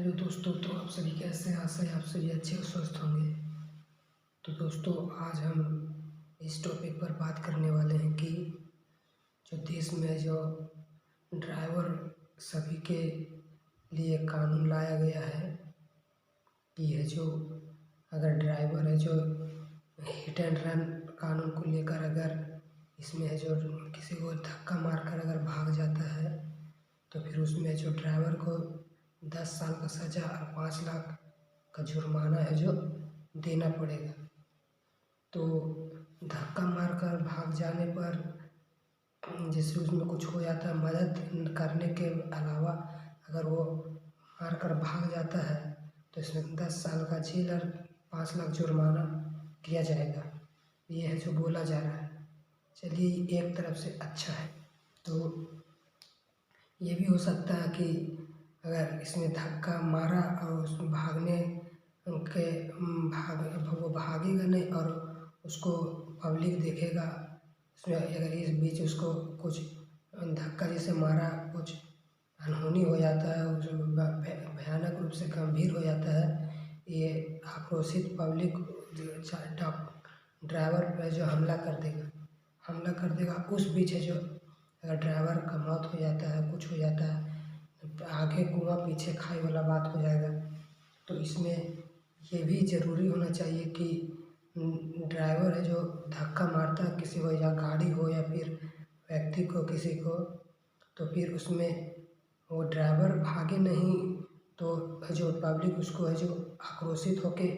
Hello दोस्तों, तो आप सभी कैसे हैं? आशा है आप सभी अच्छे और स्वस्थ होंगे। तो दोस्तों, आज हम इस टॉपिक पर बात करने वाले हैं कि जो देश में जो ड्राइवर सभी के लिए कानून लाया गया है कि है जो अगर ड्राइवर है जो हिट एंड रन कानून को लेकर अगर इसमें है जो किसी को धक्का मारकर अगर भाग जाता है तो फिर उसमें जो ड्राइवर को 10 साल का सज़ा और 5 लाख का जुर्माना है जो देना पड़ेगा। तो धक्का मारकर भाग जाने पर जैसे उसमें कुछ हो जाता है, मदद करने के अलावा अगर वो मारकर भाग जाता है तो इसमें 10 साल का जेल और 5 लाख जुर्माना किया जाएगा। ये है जो बोला जा रहा है। चलिए, एक तरफ से अच्छा है। तो ये भी हो सकता है कि अगर इसमें धक्का मारा और उसमें भागने के वो भागेगा नहीं और उसको पब्लिक देखेगा, उसमें अगर इस बीच उसको कुछ धक्का जैसे मारा, कुछ अनहोनी हो जाता है, जो भयानक रूप से गंभीर हो जाता है, ये आक्रोशित पब्लिक ड्राइवर पर जो हमला कर देगा उस बीच है जो अगर ड्राइवर का मौत हो जाता है, कुछ हो जाता है, आगे कुआं पीछे खाई वाला बात हो जाएगा। तो इसमें ये भी ज़रूरी होना चाहिए कि ड्राइवर है जो धक्का मारता है किसी को, या गाड़ी हो या फिर व्यक्ति को, किसी को, तो फिर उसमें वो ड्राइवर भागे नहीं तो जो पब्लिक उसको है जो आक्रोशित होके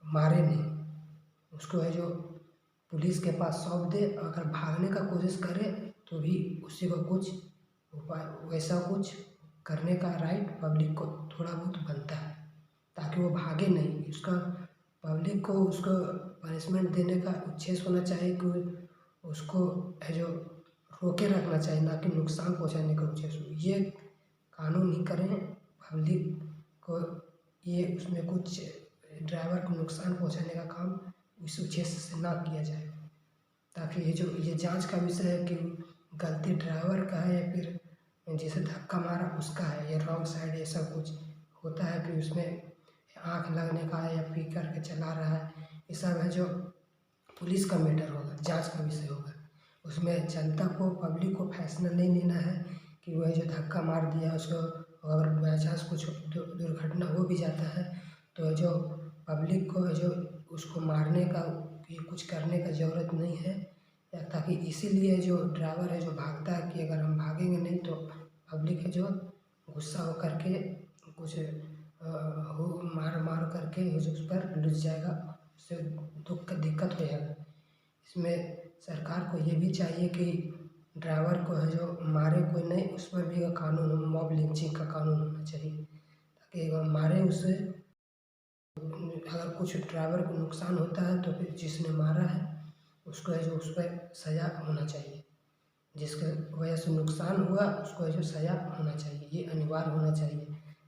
मारे नहीं, उसको है जो पुलिस के पास सौंप दे। अगर भागने का कोशिश करे तो भी उसी को कुछ उपाय वैसा कुछ करने का राइट पब्लिक को थोड़ा बहुत बनता है, ताकि वो भागे नहीं। उसका पब्लिक को उसको पनिशमेंट देने का उद्देश्य होना चाहिए कि उसको है जो रोके रखना चाहिए, ना कि नुकसान पहुंचाने का उद्देश्य। ये कानून ही करें पब्लिक को, ये उसमें कुछ ड्राइवर को नुकसान पहुंचाने का काम इस उद्देश्य से ना किया जाए, ताकि ये जांच का विषय है कि गलती ड्राइवर का है या फिर जिसे धक्का मारा उसका है, या रॉन्ग साइड ऐसा कुछ होता है कि उसमें आँख लगने का है या पी करके चला रहा है, ये सब है जो पुलिस का मैटर होगा, जांच का विषय होगा। उसमें जनता को, पब्लिक को फैसला नहीं लेना है कि वह जो धक्का मार दिया उसको, अगर बाई चांस कुछ दुर्घटना हो भी जाता है तो जो पब्लिक को जो उसको मारने का ये कुछ करने का ज़रूरत नहीं है, ताकि इसीलिए जो ड्राइवर है जो भागता है कि अगर हम भागेंगे नहीं तो पब्लिक है जो गुस्सा हो करके कुछ हो मार करके उस पर लुट जाएगा, उससे दिक्कत हो जाएगा। इसमें सरकार को ये भी चाहिए कि ड्राइवर को है जो मारे कोई नहीं, उस पर भी कानून, मॉब लिंचिंग का कानून होना चाहिए, ताकि अगर मारे उसे, अगर कुछ ड्राइवर को नुकसान होता है तो फिर जिसने मारा है उसको है जो उस पर सज़ा होना चाहिए, जिसके वजह से नुकसान हुआ उसको है जो सज़ा होना चाहिए, ये अनिवार्य होना चाहिए,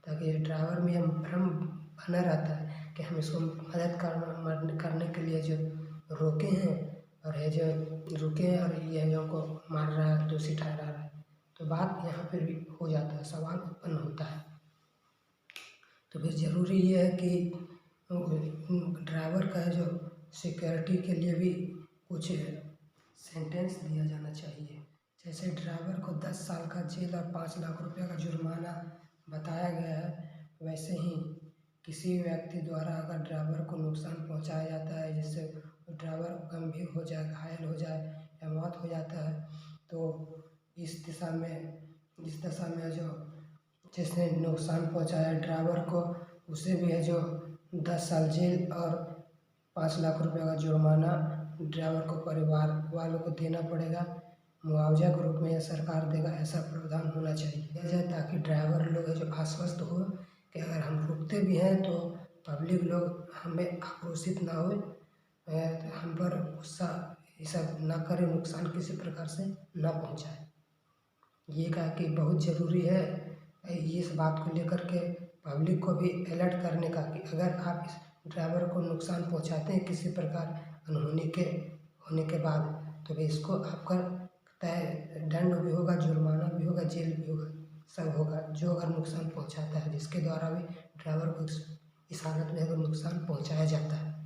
ताकि ड्राइवर में हम भ्रम बना रहता है कि हम इसको मदद करने के लिए जो रोके हैं और है जो रुके हैं और ये है जो को मार रहा है, दोषी ठहरा रहा है, तो बात यहाँ पर भी हो जाता है, सवाल उत्पन्न होता है। तो फिर ज़रूरी ये है कि ड्राइवर का है जो सिक्योरिटी के लिए भी कुछ सेंटेंस दिया जाना चाहिए। जैसे ड्राइवर को 10 साल का जेल और 5 लाख रुपए का जुर्माना बताया गया है, वैसे ही किसी व्यक्ति द्वारा अगर ड्राइवर को नुकसान पहुंचाया जाता है, जिससे ड्राइवर गंभीर हो जाए, घायल हो जाए या मौत हो जाता है, तो इस दशा में जो जिसने नुकसान पहुंचाया ड्राइवर को, उसे भी है जो 10 साल जेल और 5 लाख रुपए का जुर्माना ड्राइवर को परिवार वालों को देना पड़ेगा, मुआवजा के रूप में यह सरकार देगा, ऐसा प्रावधान होना चाहिए, ताकि ड्राइवर लोग है जो आश्वस्त हो कि अगर हम रुकते भी हैं तो पब्लिक लोग हमें आक्रोशित ना हो, हम पर गुस्सा ये सब ना करें, नुकसान किसी प्रकार से ना पहुंचाए। ये कहा कि बहुत ज़रूरी है इस बात को लेकर के पब्लिक को भी अलर्ट करने का कि अगर आप इस ड्राइवर को नुकसान पहुंचाते हैं किसी प्रकार अनहोनी के होने के बाद, तो भी इसको आपका तय दंड भी होगा, जुर्माना भी होगा, जेल भी होगा, सब होगा, जो अगर नुकसान पहुंचाता है जिसके द्वारा भी ड्राइवर को इस हालत में अगर नुकसान पहुंचाया जाता है